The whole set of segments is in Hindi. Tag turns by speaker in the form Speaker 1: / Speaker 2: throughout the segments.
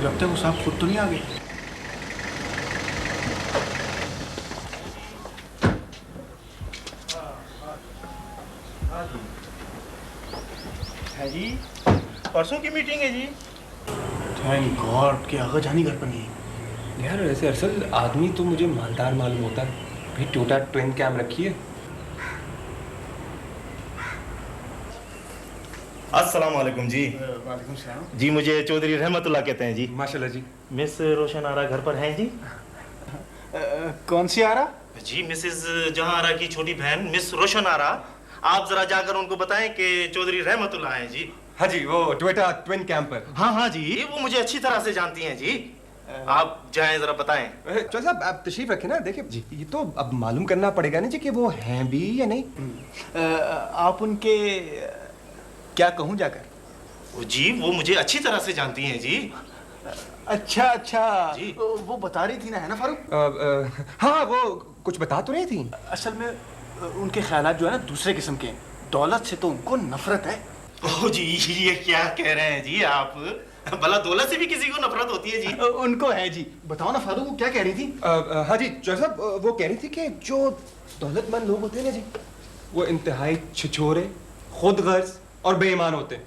Speaker 1: लगता है वो साहब खुद तो नहीं आ गए।
Speaker 2: है जी, परसों की मीटिंग है जी।
Speaker 1: थैंक गॉड कि आगा जानी घर पर नहीं है।
Speaker 3: यार वैसे अरसल आदमी तो मुझे मालदार मालूम होता है भाई। टोटा ट्विन कैम रखी है।
Speaker 2: अस्सलाम वालेकुम जी।
Speaker 1: वालेकुम सलाम।
Speaker 2: जी मुझे चौधरी रहमतुल्लाह कहते हैं जी।
Speaker 3: माशाल्लाह जी।
Speaker 2: मिस रोशन आरा घर पर हैं जी?
Speaker 1: कौन सी आ रहा?
Speaker 2: जी मिसेस जहां आरा की छोटी बहन मिस रोशन आरा। आप जरा जाकर उनको बताएं कि चौधरी रहमतुल्लाह हैं जी।
Speaker 3: हाँ जी, वो टोयोटा ट्विन कैंपर।
Speaker 2: हाँ हाँ जी, वो मुझे अच्छी तरह से जानती हैं जी। आप जाएं जरा बताएं।
Speaker 3: चल साहब आप तशरीफ रखें ना। देखिए जी, ये तो अब मालूम करना पड़ेगा ना जी कि वो हैं भी या नहीं।
Speaker 1: आप उनके क्या कहूँ जाकर?
Speaker 2: जी वो मुझे अच्छी तरह से जानती हैं जी।
Speaker 1: अच्छा अच्छा
Speaker 2: जी।
Speaker 1: वो बता रही थी ना, है ना फारूक?
Speaker 3: हाँ वो कुछ बता तो रही थी।
Speaker 1: असल में उनके ख्यालात जो है ना दूसरे किस्म के हैं। दौलत से तो उनको नफरत है।
Speaker 2: ओह जी, ये क्या कह रहे हैं जी आप? भला दौलत से भी किसी को नफरत होती है जी?
Speaker 1: उनको है जी। बताओ ना फारूक, वो क्या कह रही थी?
Speaker 3: हाँ जी जज साहब, वो कह रही थी कि जो दौलतमंद लोग होते हैं ना जी, वो इंतहाई छिछोरे, खुद गर्ज और बेईमान होते हैं।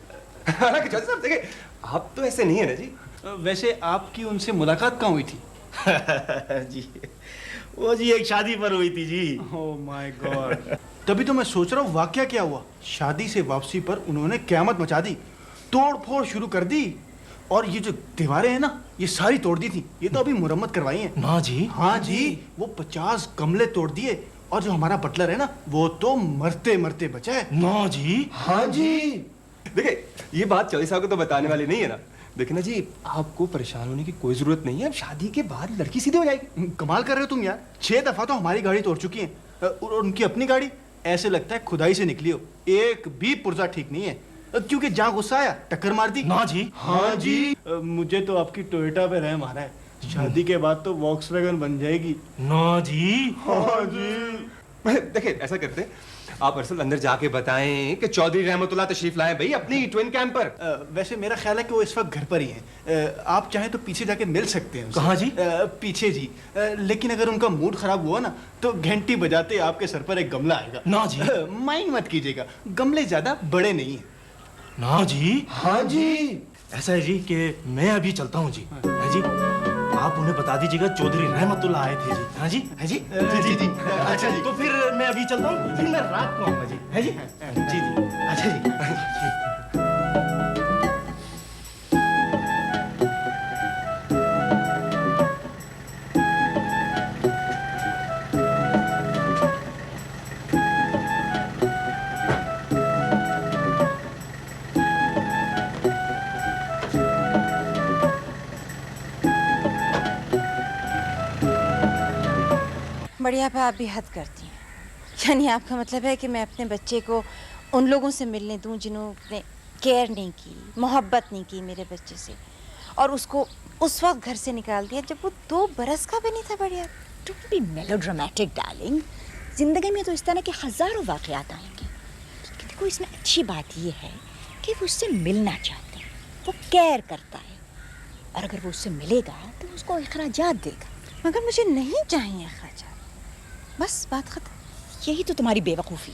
Speaker 3: हालांकि जज साहब देखिए, आप तो ऐसे नहीं है ना जी।
Speaker 1: वैसे आपकी उनसे मुलाकात कहाँ हुई थी?
Speaker 2: जी वो जी एक शादी पर हुई थी जी।
Speaker 1: Oh my God. तभी तो मैं सोच रहा हूँ वाकया क्या हुआ। शादी से वापसी पर उन्होंने क़यामत मचा दी, तोड़ फोड़ शुरू कर दी। और ये जो दीवारें हैं ना, ये सारी तोड़ दी थी। ये तो अभी मुरम्मत करवाई है
Speaker 2: ना जी।
Speaker 1: हाँ जी, वो 50 गमले तोड़ दिए। और जो हमारा बटलर है ना, वो तो मरते मरते बचा है।
Speaker 2: ना जी।
Speaker 3: हाँ जी। देखिए ये बात चौधरी साहब को तो बताने वाली नहीं है ना। देखिए ना जी, आपको परेशान होने की कोई जरूरत नहीं है। अब शादी के बाद लड़की सीधी हो जाएगी।
Speaker 1: कमाल कर रहे हो तुम यार। 6 दफा तो हमारी गाड़ी तोड़ चुकी है। और उनकी अपनी गाड़ी ऐसे लगता है खुदाई से निकली हो। एक भी पुर्जा ठीक नहीं है। क्योंकि जहाँ गुस्सा आया टक्कर मार दी।
Speaker 2: ना जी।
Speaker 1: हाँ जी। मुझे तो आपकी टोयोटा पे रहम आ रहा है। शादी के बाद तो वॉक्सवैगन बन जाएगी।
Speaker 2: ना जी।
Speaker 1: हाँ जी।
Speaker 3: देखिए ऐसा करते हैं, आप अरसल अंदर जाके बताएं कि चौधरी रहमतुल्लाह तशरीफ लाए भाई अपनी ट्विन कैम पर।
Speaker 1: वैसे मेरा ख्याल है कि वो इस वक्त घर पर ही हैं। आप चाहें तो पीछे जाके मिल सकते हैं उनसे।
Speaker 2: कहाँ जी?
Speaker 1: पीछे जी। लेकिन अगर उनका मूड खराब हुआ ना, तो घंटी बजाते आपके सर पर एक गमला आएगा।
Speaker 2: ना जी।
Speaker 1: माइंड मत कीजिएगा, गमले ज्यादा बड़े नहीं हैं।
Speaker 2: ना जी।
Speaker 3: हाँ जी।
Speaker 2: ऐसा है जी कि मैं अभी चलता हूँ जी। है जी, आप उन्हें बता दीजिएगा चौधरी रहमतुल्लाह आए थे जी। हाँ जी। है जी।
Speaker 1: जी जी।
Speaker 2: अच्छा जी, तो फिर मैं अभी चलता हूँ, फिर मैं रात को आऊँगा जी। है जी। जी जी। अच्छा जी।
Speaker 4: बढ़िया आप भी हद करती हैं। यानी आपका मतलब है कि मैं अपने बच्चे को उन लोगों से मिलने दूं जिन्होंने केयर नहीं की, मोहब्बत नहीं की मेरे बच्चे से, और उसको उस वक्त घर से निकाल दिया जब वो 2 बरस का भी नहीं था। बढ़िया।
Speaker 5: Don't be melodramatic darling. जिंदगी में तो इस तरह के हजारों वाकयात आएंगे। लेकिन देखो इसमें अच्छी बात ये है कि वो उससे मिलना चाहते हैं, वो केयर करता है, और अगर वो उससे मिलेगा तो उसको अखराजात देगा।
Speaker 4: मगर मुझे नहीं चाहिए अखराजात। बस बात खत्म।
Speaker 5: यही तो तुम्हारी बेवकूफ़ी।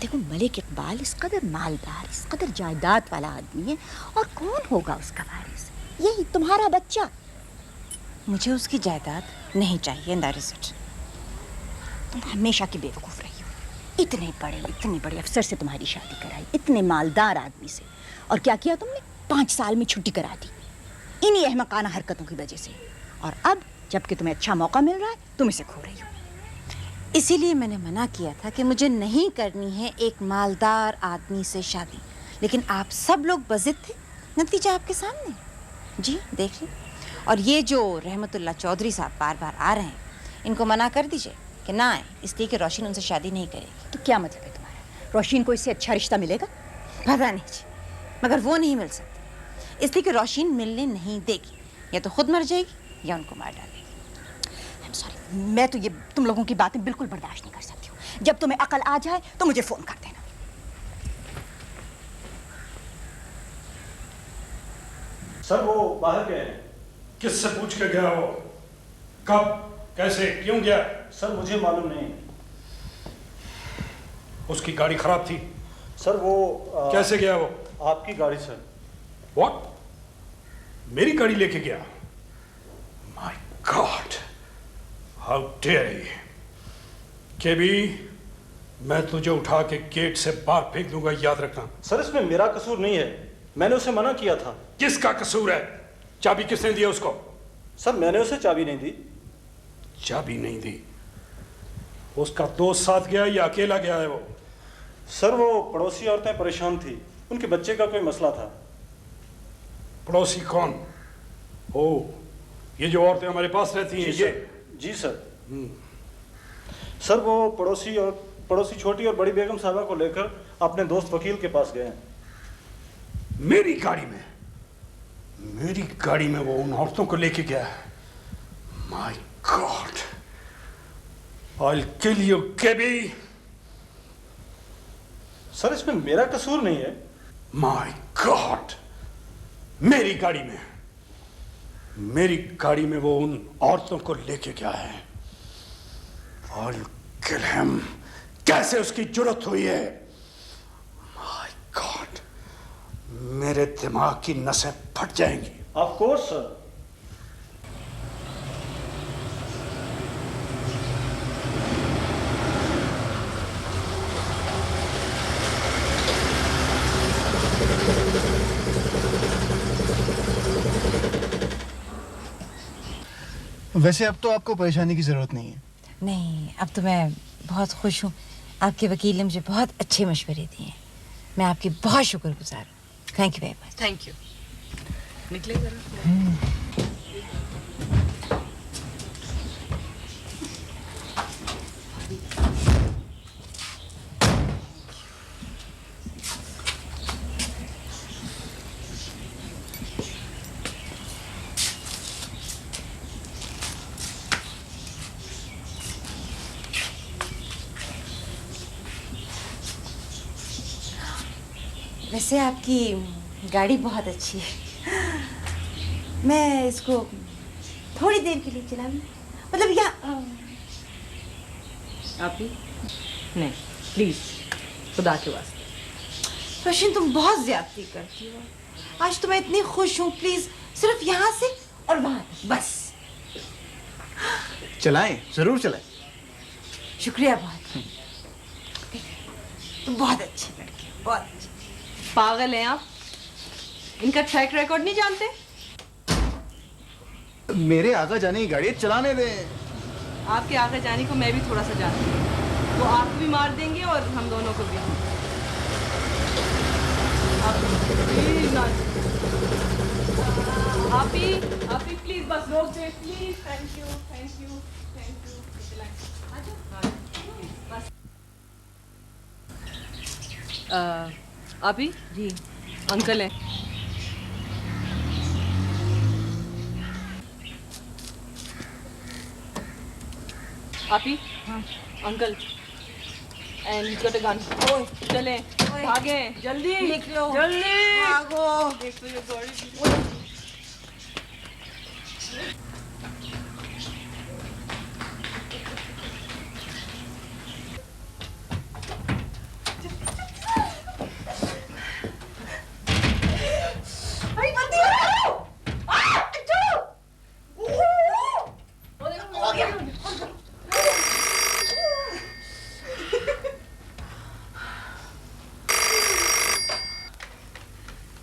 Speaker 5: देखो मलिक इकबाल इस कदर मालदार, इस कदर जायदाद वाला आदमी है, और कौन होगा उसका वारिस? यही तुम्हारा बच्चा।
Speaker 4: मुझे उसकी जायदाद नहीं चाहिए। That is it.
Speaker 5: तुम हमेशा की बेवकूफ़ रही हो। इतने बड़े अफसर से तुम्हारी शादी कराई, इतने मालदार आदमी से, और क्या किया तुमने? 5 साल में छुट्टी करा दी इन्हीं अहमकाना हरकतों की वजह से। और अब जबकि तुम्हें अच्छा मौका मिल रहा है, तुम इसे खो रही हो।
Speaker 4: इसीलिए मैंने मना किया था कि मुझे नहीं करनी है एक मालदार आदमी से शादी। लेकिन आप सब लोग बज़िद थे। नतीजा आपके सामने। जी देख ली। और ये जो रहमतुल्लाह चौधरी साहब बार बार आ रहे हैं, इनको मना कर दीजिए कि ना आए, इसलिए कि रोशिन उनसे शादी नहीं करेगी।
Speaker 5: तो क्या मतलब है तुम्हारा? रोशिन को इससे अच्छा रिश्ता मिलेगा?
Speaker 4: पता नहीं जी, मगर वो नहीं मिल सकती, इसलिए कि रोशिन मिलने नहीं देगी। या तो खुद मर जाएगी या उनको मार डालेगी।
Speaker 5: सॉरी, मैं तो ये तुम लोगों की बातें बिल्कुल बर्दाश्त नहीं कर सकती हूँ। जब तुम्हें अकल आ जाए तो मुझे फोन कर देना।
Speaker 6: सर वो बाहर गए हैं।
Speaker 7: किससे पूछ के गया वो? कब, कैसे, क्यों गया?
Speaker 6: सर मुझे मालूम नहीं।
Speaker 7: उसकी गाड़ी खराब थी?
Speaker 6: सर वो
Speaker 7: कैसे गया वो?
Speaker 6: आपकी गाड़ी सर।
Speaker 7: व्हाट? मेरी गाड़ी लेके गया? My god, how dare he! KB, मैं तुझे उठा के गेट से बाहर फेंक दूंगा, याद रखना।
Speaker 6: सर इसमें मेरा कसूर नहीं है, मैंने उसे मना किया था।
Speaker 7: किसका कसूर है? चाबी किसने दी उसको?
Speaker 6: सर मैंने उसे चाबी नहीं दी।
Speaker 7: चाबी नहीं दी? उसका दोस्त साथ गया या अकेला गया है वो?
Speaker 6: सर वो पड़ोसी औरतें परेशान थी, उनके बच्चे का कोई मसला था।
Speaker 7: पड़ोसी कौन? ओ, ये जो औरतें हमारे पास रहती हैं, ये?
Speaker 6: जी सर। सर वो पड़ोसी छोटी और बड़ी बेगम साहबा को लेकर अपने दोस्त वकील के पास गए हैं।
Speaker 7: मेरी गाड़ी में? मेरी गाड़ी में वो उन औरतों को लेके गया है? My God, I will kill you KB.
Speaker 6: Sir इसमें मेरा कसूर नहीं है।
Speaker 7: माय गॉड, मेरी गाड़ी में, मेरी गाड़ी में वो उन औरतों को लेके गया है। I will kill him. कैसे उसकी जुर्रत हुई है? माय गॉड, मेरे दिमाग की नसें फट जाएंगी।
Speaker 6: Of course sir.
Speaker 1: वैसे अब तो आपको परेशानी की जरूरत नहीं है।
Speaker 4: नहीं, अब तो मैं बहुत खुश हूँ। आपके वकील ने मुझे बहुत अच्छे मशवरे दिए हैं। मैं आपकी बहुत शुक्रगुजार हूँ। Thank you very much.
Speaker 8: Thank you. निकले जरा।
Speaker 4: वैसे आपकी गाड़ी बहुत अच्छी है। मैं इसको थोड़ी देर के लिए चला लूं? मतलब या
Speaker 8: आप ही? नहीं, प्लीज, खुदा के वास्ते।
Speaker 4: रोशन, तुम बहुत ज्यादती करती हो। आज तो मैं इतनी खुश हूँ। प्लीज सिर्फ यहाँ से और वहाँ तक, बस।
Speaker 1: चलाएं, जरूर चलाएं।
Speaker 4: शुक्रिया बहुत। तुम बहुत अच्छी लड़की हो, बहुत अच्छी।
Speaker 8: पागल हैं आप? इनका ट्रैक रिकॉर्ड नहीं जानते?
Speaker 1: मेरे आगा जाने की गाड़ी चलाने दें।
Speaker 8: आपके आगे जाने को मैं भी थोड़ा सा जानती हूँ। वो आपको भी मार देंगे और हम दोनों को भी। आप प्लीज ना, आप ही प्लीज बस रोक दे please. Thank you, thank you, thank you. आप ही? जी अंकल है। आप ही? हाँ uncle. And he's got a gun. चले भागे जल्दी,
Speaker 4: निकलो,
Speaker 8: जल्दी
Speaker 4: भागो।
Speaker 8: देख तो ये गाड़ी।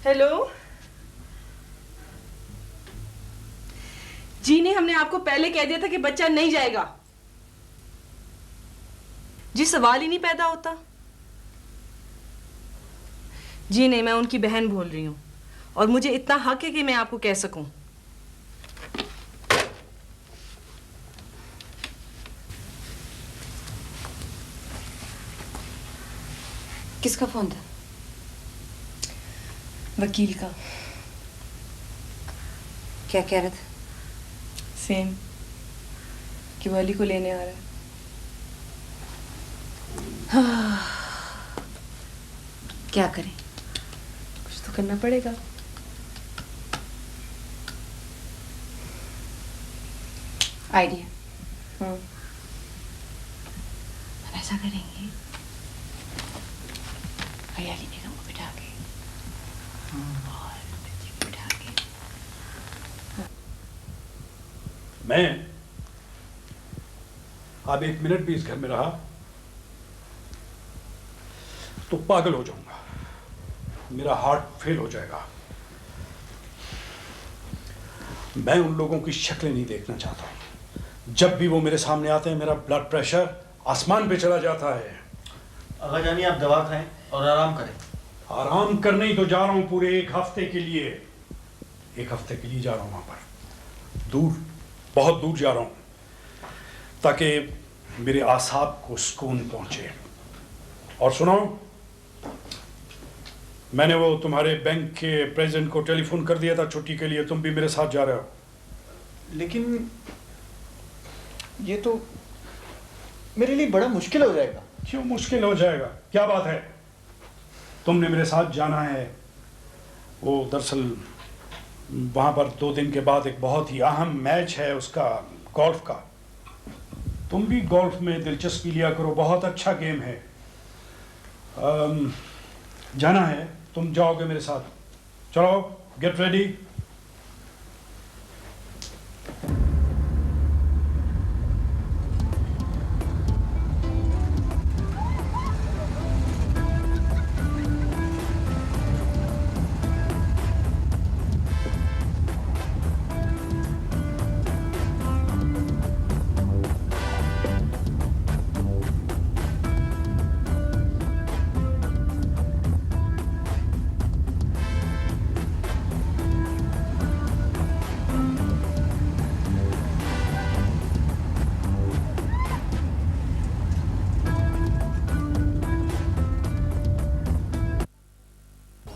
Speaker 8: हेलो जी, नहीं हमने आपको पहले कह दिया था कि बच्चा नहीं जाएगा। जी सवाल ही नहीं पैदा होता। जी नहीं, मैं उनकी बहन बोल रही हूँ और मुझे इतना हक है कि मैं आपको कह सकूं।
Speaker 4: किसका फोन था?
Speaker 8: वकील का।
Speaker 4: क्या कह रहा था?
Speaker 8: सेम कि वो अली को लेने आ रहा है।
Speaker 4: क्या करें?
Speaker 8: कुछ तो करना पड़ेगा।
Speaker 5: आइडिया। हम ऐसा करेंगे, हरियाली बेगम को बिठा के और पृथ्वी को बिठा के।
Speaker 7: मैं अब 1 मिनट भी इस घर में रहा तो पागल हो जाऊंगा, मेरा हार्ट फेल हो जाएगा। मैं उन लोगों की शक्लें नहीं देखना चाहता हूं। जब भी वो मेरे सामने आते हैं मेरा ब्लड प्रेशर आसमान पे चला जाता है।
Speaker 2: अगर जानी आप दवा खाएं और आराम करें।
Speaker 7: आराम करने ही तो जा रहा हूं, पूरे 1 हफ्ते के लिए। 1 हफ्ते के लिए जा रहा हूं वहां पर, दूर, बहुत दूर जा रहा हूं, ताकि मेरे आसाब को सुकून पहुंचे। और सुनो, मैंने वो तुम्हारे बैंक के प्रेसिडेंट को टेलीफोन कर दिया था छुट्टी के लिए, तुम भी मेरे साथ जा रहे हो।
Speaker 1: लेकिन ये तो मेरे लिए बड़ा मुश्किल हो जाएगा।
Speaker 7: क्यों मुश्किल हो जाएगा, क्या बात है? तुमने मेरे साथ जाना है। वो दरअसल वहां पर 2 दिन के बाद एक बहुत ही अहम मैच है उसका, गोल्फ का। तुम भी गोल्फ में दिलचस्पी लिया करो, बहुत अच्छा गेम है। जाना है, तुम जाओगे मेरे साथ। चलो, गेट रेडी।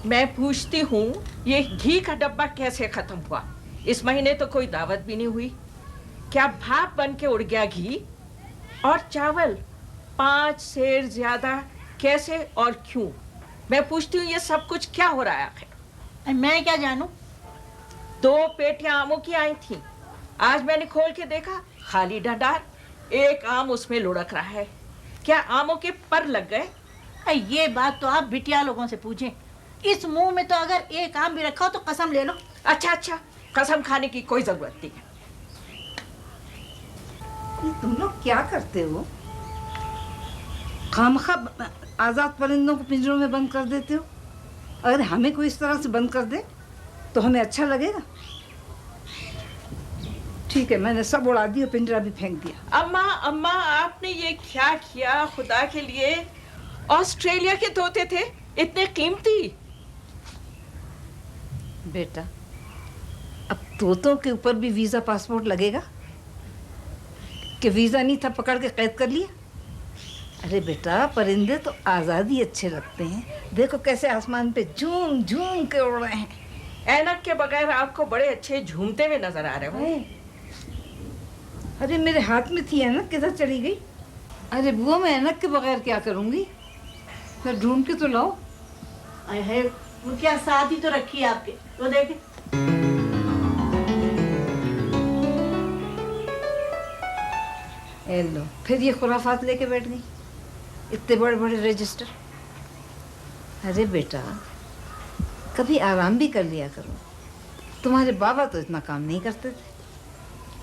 Speaker 9: मैं पूछती हूँ, ये घी का डब्बा कैसे खत्म हुआ? इस महीने तो कोई दावत भी नहीं हुई। क्या भाप बन के उड़ गया घी? और चावल 5 सेर ज्यादा कैसे और क्यों? मैं पूछती हूँ, ये सब कुछ क्या हो रहा है आखिर?
Speaker 5: मैं क्या जानूं?
Speaker 9: 2 पेटियां आमों की आई थी, आज मैंने खोल के देखा खाली डंडार, 1 आम उसमें लुढ़क रहा है। क्या आमों के पर लग गए?
Speaker 5: ये बात तो आप बिटिया लोगों से पूछें। इस मुंह में तो अगर 1 आम भी रखा हो तो कसम ले लो।
Speaker 9: अच्छा अच्छा, कसम खाने की कोई जरूरत नहीं है।
Speaker 10: ये तुम लोग क्या करते हो? खामखा आजाद परिंदों को पिंजरों में बंद कर देते हो। अगर हमें कोई इस तरह से बंद कर दे तो हमें अच्छा लगेगा? ठीक है, मैंने सब उड़ा दिया, पिंजरा भी फेंक दिया।
Speaker 9: अम्मा अम्मा, आपने ये क्या किया? खुदा के लिए, ऑस्ट्रेलिया के तोते थे, इतने कीमती।
Speaker 10: बेटा, अब तोतों के ऊपर भी वीजा पासपोर्ट लगेगा कि वीजा नहीं था पकड़ के कैद कर लिया? अरे बेटा, परिंदे तो आजादी अच्छे लगते हैं। देखो कैसे आसमान पे झूम झूम के उड़ रहे हैं।
Speaker 9: ऐनक के बगैर आपको बड़े अच्छे झूमते हुए नजर आ रहे हो।
Speaker 10: अरे मेरे हाथ में थी ऐनक, किधर चली गई? अरे बुआ, मैं ऐनक के बगैर क्या करूंगी? फिर ढूंढ के तो लाओ।
Speaker 5: है क्या साथ ही तो रखी है आपके, वो देखे।
Speaker 10: ए लो, फिर ये खुराफात लेके बैठ गई, इतने बड़े बड़े रजिस्टर। अरे बेटा, कभी आराम भी कर लिया करो। तुम्हारे बाबा तो इतना काम नहीं करते थे।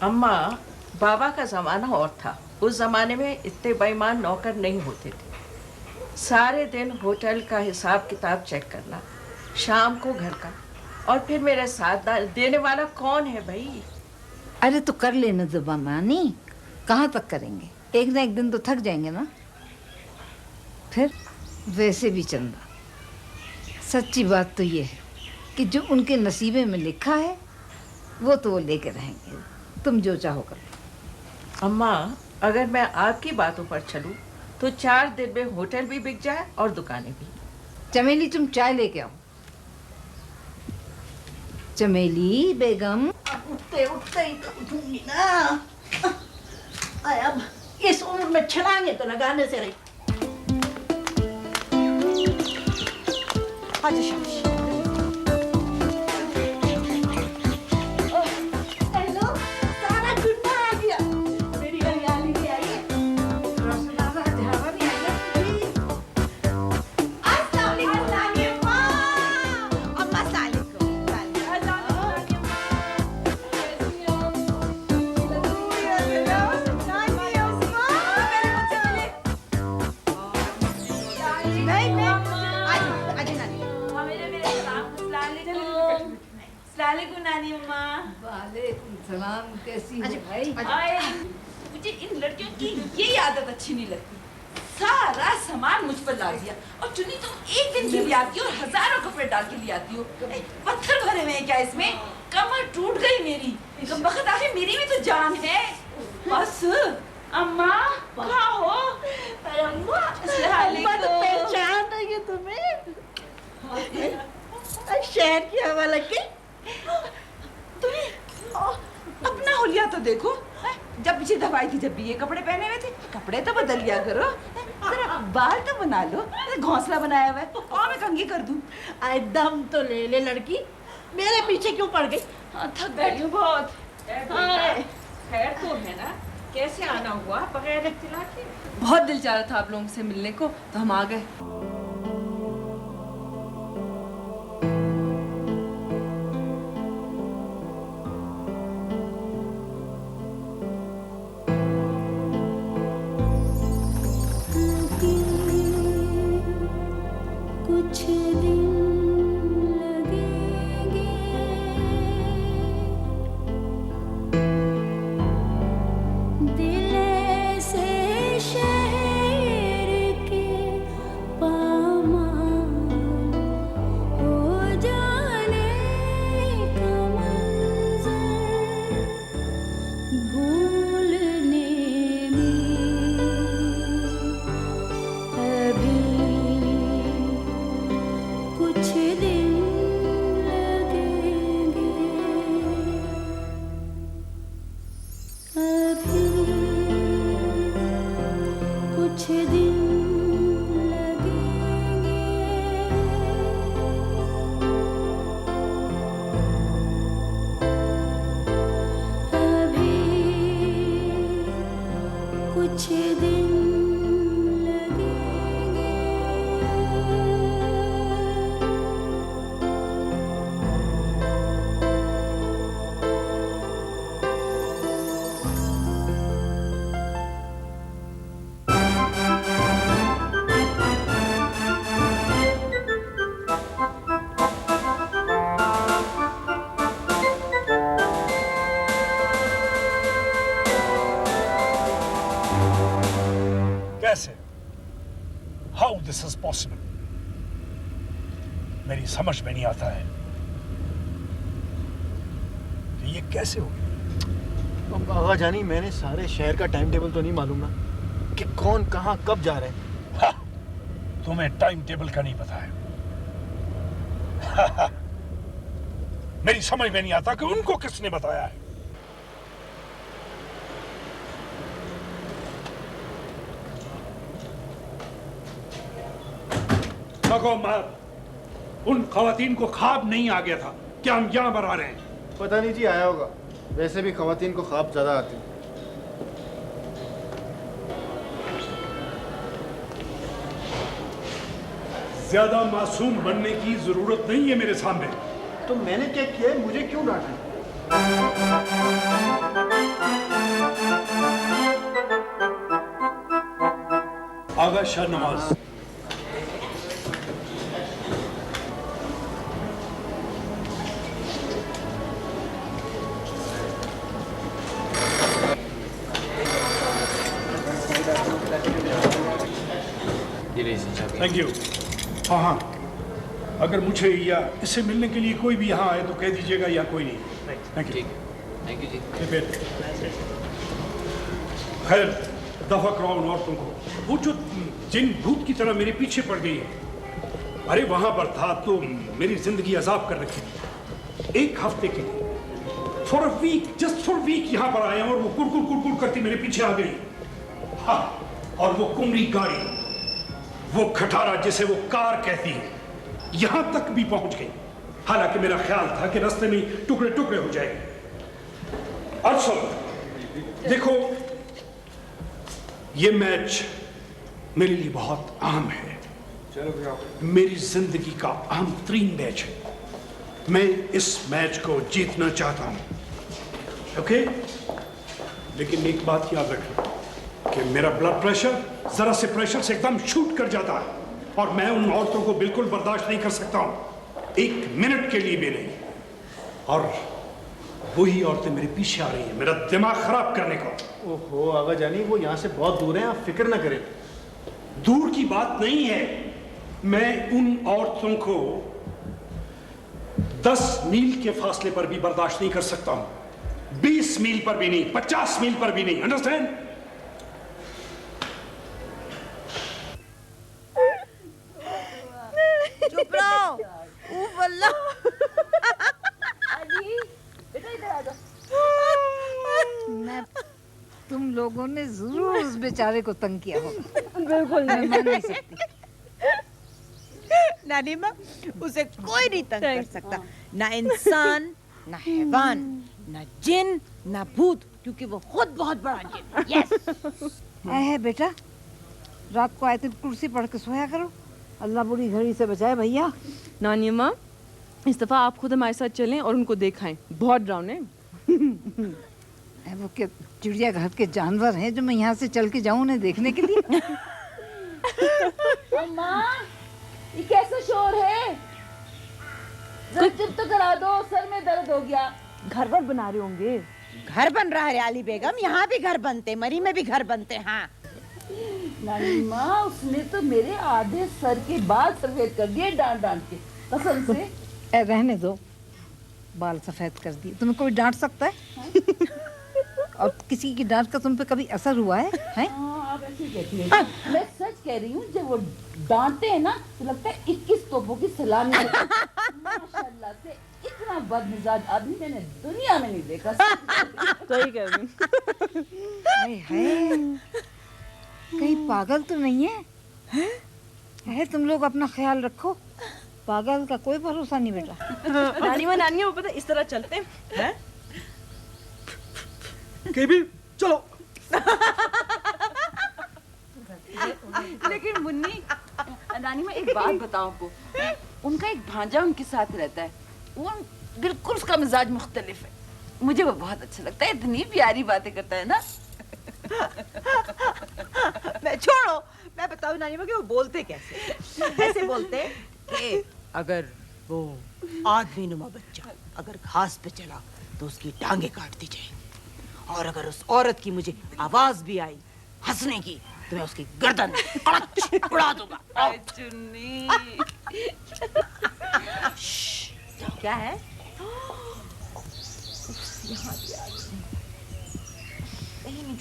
Speaker 9: अम्मा, बाबा का जमाना और था। उस जमाने में इतने बेईमान नौकर नहीं होते थे। सारे दिन होटल का हिसाब किताब चेक करना, शाम को घर का, और फिर मेरे साथ देने वाला कौन है भाई?
Speaker 10: अरे तो कर लेना ज़बानी, कहाँ तक करेंगे? एक ना एक दिन तो थक जाएंगे ना। फिर वैसे भी चंदा, सच्ची बात तो ये है कि जो उनके नसीबे में लिखा है वो तो वो लेके रहेंगे। तुम जो चाहो करो।
Speaker 9: अम्मा, अगर मैं आपकी बातों पर चलूं तो 4 दिन में होटल भी बिक जाए और दुकानें भी।
Speaker 10: चमेली, तुम चाय लेके आओ। चमेली बेगम,
Speaker 5: उठते उठते ही तो उठूंगी ना। अब इस उम्र में छलांगे तो लगाने से रही। अच्छा शाबाश। हेलो, सारा गुन्ना आ गया।
Speaker 8: अस्सलामुअलैकुम नानी अम्मा।
Speaker 10: वालेकुम सलाम, कैसी हो भाई?
Speaker 8: आए, मुझे इन लड़कियों की ये आदत अच्छी नहीं लगती। सारा सामान मुझ पर डाल दिया और चुन्नी तुम एक दिन के लिए आती हो और हजारों कपड़े डाल के लिए आती हो। पत्थर भरे हुए हैं क्या इसमें? कमर टूट गई मेरी। बखत आखिर मेरी भी तो जान है। बस अम्मा कहाँ हो? अम्मा
Speaker 5: तो पहचान रही है तुम्हें? शहर की हवा लग गई।
Speaker 8: तुम्हें अपना हुलिया तो देखो। जब पीछे दवाई थी जब भी ये कपड़े पहने हुए थे, कपड़े तो बदल लिया करो। जरा बाल तो बना लो। घोंसला बनाया हुआ है और मैं कंघी कर दूं।
Speaker 5: आए दम तो ले ले लड़की, मेरे पीछे क्यों पड़ गई?
Speaker 8: थक गई हूँ बहुत।
Speaker 9: खैर तो है ना? कैसे आना हुआ बगैर इत्तला के?
Speaker 8: बहुत दिल चाह रहा था आप लोगों से मिलने को, तो हम आ गए।
Speaker 11: कुछ दिन लगेंगे, दिल से शहर के पामाल हो जाने का मंज़र भूलने में अभी कुछ दिन लगेंगे, अभी कुछ दिन लगेंगे, अभी कुछ दिन लगेंगे।
Speaker 7: कैसे? How this is possible? मेरी समझ में नहीं आता है कि ये कैसे हो गया।
Speaker 1: आगा जानी, मैंने सारे शहर का टाइम टेबल तो नहीं मालूम ना कि कौन कहाँ कब जा रहे हैं।
Speaker 7: हाँ, तुम्हें टाइम टेबल का नहीं पता है। मेरी समझ में नहीं आता कि उनको किसने बताया है। उन खवातीन को ख्वाब नहीं आ गया था कि हम यहाँ पर आ रहे हैं।
Speaker 1: पता नहीं जी, आया होगा। वैसे भी खवातीन को ख्वाब ज्यादा आते हैं।
Speaker 7: ज्यादा मासूम बनने की जरूरत नहीं है मेरे सामने।
Speaker 1: तो मैंने क्या किया है? मुझे क्यों डांटा?
Speaker 7: आगा शाहनवाज, थैंक यू। हाँ हाँ, अगर मुझे या इससे मिलने के लिए कोई भी यहाँ आए तो कह दीजिएगा या कोई नहीं। Thank you.
Speaker 3: थैंक यू जी।
Speaker 7: खैर, दफा कराओ उन औरतों को। वो जो जिन भूत की तरह मेरे पीछे पड़ गई है, अरे वहां पर था तो मेरी जिंदगी अजाब कर रखी थी। एक हफ्ते के लिए, for a week, just for week यहाँ पर आए और वो कुड़कुड़ करती मेरे पीछे आ गई। हाँ, और वो कुमरी गाड़ी, वो खटारा जिसे वो कार कहती है, यहां तक भी पहुंच गई। हालांकि मेरा ख्याल था कि रास्ते में टुकड़े टुकड़े हो जाएंगे। और सुनो, देखो, ये मैच मेरे लिए बहुत अहम है। मेरी जिंदगी का अहम तरीन मैच है। मैं इस मैच को जीतना चाहता हूं। ओके? लेकिन एक बात याद रखना कि मेरा ब्लड प्रेशर जरा से प्रेशर से एकदम शूट कर जाता है और मैं उन औरतों को बिल्कुल बर्दाश्त नहीं कर सकता हूं, एक मिनट के लिए भी नहीं। और वही औरतें मेरे पीछे आ रही हैं मेरा दिमाग खराब करने को।
Speaker 1: ओहो आगा जानी, वो यहाँ से बहुत दूर हैं, आप फिक्र ना करें।
Speaker 7: दूर की बात नहीं है, मैं उन औरतों को 10 मील के फासले पर भी बर्दाश्त नहीं कर सकता हूं, 20 मील पर भी नहीं, 50 मील पर भी नहीं। अंडरस्टैंड?
Speaker 5: चुप रहो। उफ अल्लाह।
Speaker 10: मैं तुम लोगों ने जरूर उस बेचारे को तंग किया होगा।
Speaker 5: बिल्कुल
Speaker 10: मैं मान नहीं सकती।
Speaker 5: नानी माँ, उसे कोई नहीं तंग कर सकता, ना इंसान, ना हैवान, ना जिन, ना भूत, क्योंकि वो खुद बहुत बड़ा जिन। यस।
Speaker 10: है बेटा, रात को आयत कुर्सी पढ़ के सोया करो। अल्लाह बुरी घड़ी से बचाए भैया।
Speaker 12: नानी अम्मा, इस दफा आप खुद हमारे साथ चलें और उनको दिखाएं, बहुत डरावने।
Speaker 10: वो क्या चिड़ियाघर के जानवर हैं जो मैं यहाँ से चल के जाऊँ उन्हें देखने के लिए?
Speaker 8: अम्मा, ये कैसा शोर है? जरा चुप तो करा दो, सर में दर्द हो गया।
Speaker 12: घर पर बना रहे होंगे।
Speaker 5: घर बन रहा है आली बेगम, यहाँ भी घर बनते, मरी में भी घर बनते। हाँ
Speaker 8: नानी माँ, उसने तो मेरे आधे सर के बाल सफेद कर दिए डांट डांट के, कसम से।
Speaker 10: रहने दो, बाल सफेद कर दिए। तुम्हें कोई डांट सकता है? और किसी की डांट का तुम पे कभी असर हुआ है?
Speaker 8: हाँ, आप ऐसे कहती हैं। मैं सच कह रही हूँ, जब वो डांटते हैं ना तो लगता है 21 तोपों की सलामी। माशाल्लाह से इतना बदमिजाज आदमी मैंने दुनिया में नहीं देखा।
Speaker 12: सही कह रही
Speaker 10: हूँ। कहीं पागल तो नहीं है? तुम लोग अपना ख्याल रखो, पागल का कोई भरोसा नहीं बेटा।
Speaker 12: नानी वो पता इस तरह चलते हैं।
Speaker 1: केबी चलो।
Speaker 8: लेकिन मुन्नी, नानी मैं एक बात बताऊं आपको, उनका एक भांजा उनके साथ रहता है, वो बिल्कुल उसका मिजाज मुख्तलिफ है। मुझे वो बहुत अच्छा लगता है, इतनी प्यारी बातें करता है ना।
Speaker 5: मैं छोड़ो, मैं बताऊं नानी माँ कि वो बोलते कैसे। ऐसे बोलते कि अगर वो आदमी नुमा बच्चा अगर घास पे चला तो उसकी टांगे काट दी जाए, और अगर उस औरत की मुझे आवाज भी आई हंसने की तो मैं उसकी गर्दन कड़च उड़ा दूंगा।
Speaker 8: चुन्नी।
Speaker 5: क्या है?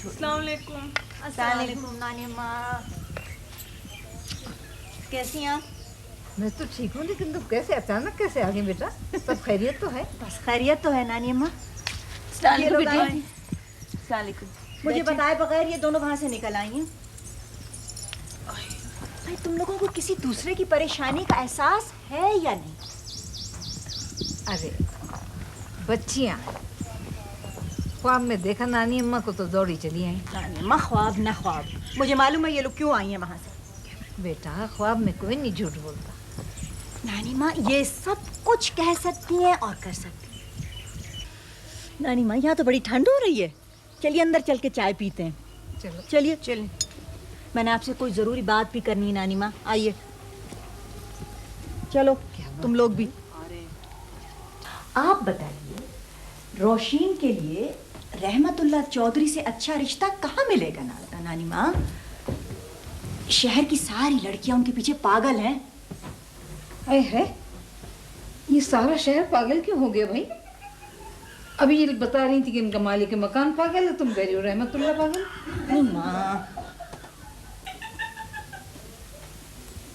Speaker 12: अस्सलाम
Speaker 5: वालेकुम नानी माँ, कैसी हैं आप?
Speaker 10: मैं तो ठीक हूँ, लेकिन तुम कैसे अचानक कैसे आ गई बेटा? सब खैरियत तो है?
Speaker 5: बस खैरियत तो है नानी अम्मा। मुझे बताए बगैर ये दोनों वहां से निकल आई हैं। भाई तुम लोगों को किसी दूसरे की परेशानी का एहसास है या नहीं?
Speaker 10: अरे बच्चियाँ, ख्वाब में देखा नानी अम्मा को तो दौड़ी चली आई।
Speaker 5: नानी अम्मा ख्वाब ना ख्वाब, मुझे मालूम है ये लोग क्यों आई हैं वहां से।
Speaker 10: बेटा ख्वाब में कोई नहीं झूठ बोलता।
Speaker 5: नानी माँ ये सब कुछ कह सकती हैं और कर सकती हैं। नानी माँ यहाँ तो बड़ी ठंड हो रही है, चलिए अंदर चल के चाय पीते हैं।
Speaker 10: चलो
Speaker 5: चलिए चलिए, मैंने आपसे कोई जरूरी बात भी करनी है नानी माँ, आइए। चलो तुम लोग भी। आप बताइए, रोशीन के लिए रहमतुल्लाह चौधरी से अच्छा रिश्ता कहाँ मिलेगा नानी माँ? शहर की सारी लड़कियां उनके पीछे पागल हैं।
Speaker 10: अरे है, ये सारा शहर पागल क्यों हो गया भाई? अभी ये बता रही थी कि इनका मालिक मकान पागल है, तुम कह रही हो रहमतुल्लाह पागल।
Speaker 5: नहीं माँ,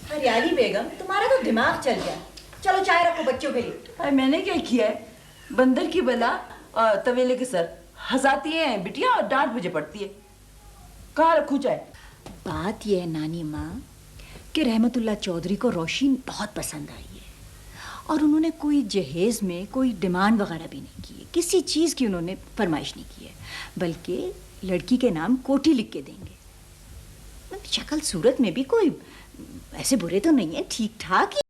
Speaker 5: हरियाली बेगम तुम्हारा तो दिमाग चल गया। चलो चाय रखो बच्चों के लिए।
Speaker 8: अरे मैंने क्या किया है? बंदर की बला तवेले के सर हंसाती है बिटिया और डांट मुझे पड़ती है। कहाँ रखूं चाय?
Speaker 5: बात यह है नानी माँ कि रहमतुल्लाह चौधरी को रोशीन बहुत पसंद आई है, और उन्होंने कोई जहेज में कोई डिमांड वगैरह भी नहीं की है, किसी चीज़ की उन्होंने फरमाइश नहीं की है, बल्कि लड़की के नाम कोठी लिख के देंगे। शक्ल सूरत में भी कोई ऐसे बुरे तो नहीं है, ठीक ठाक ही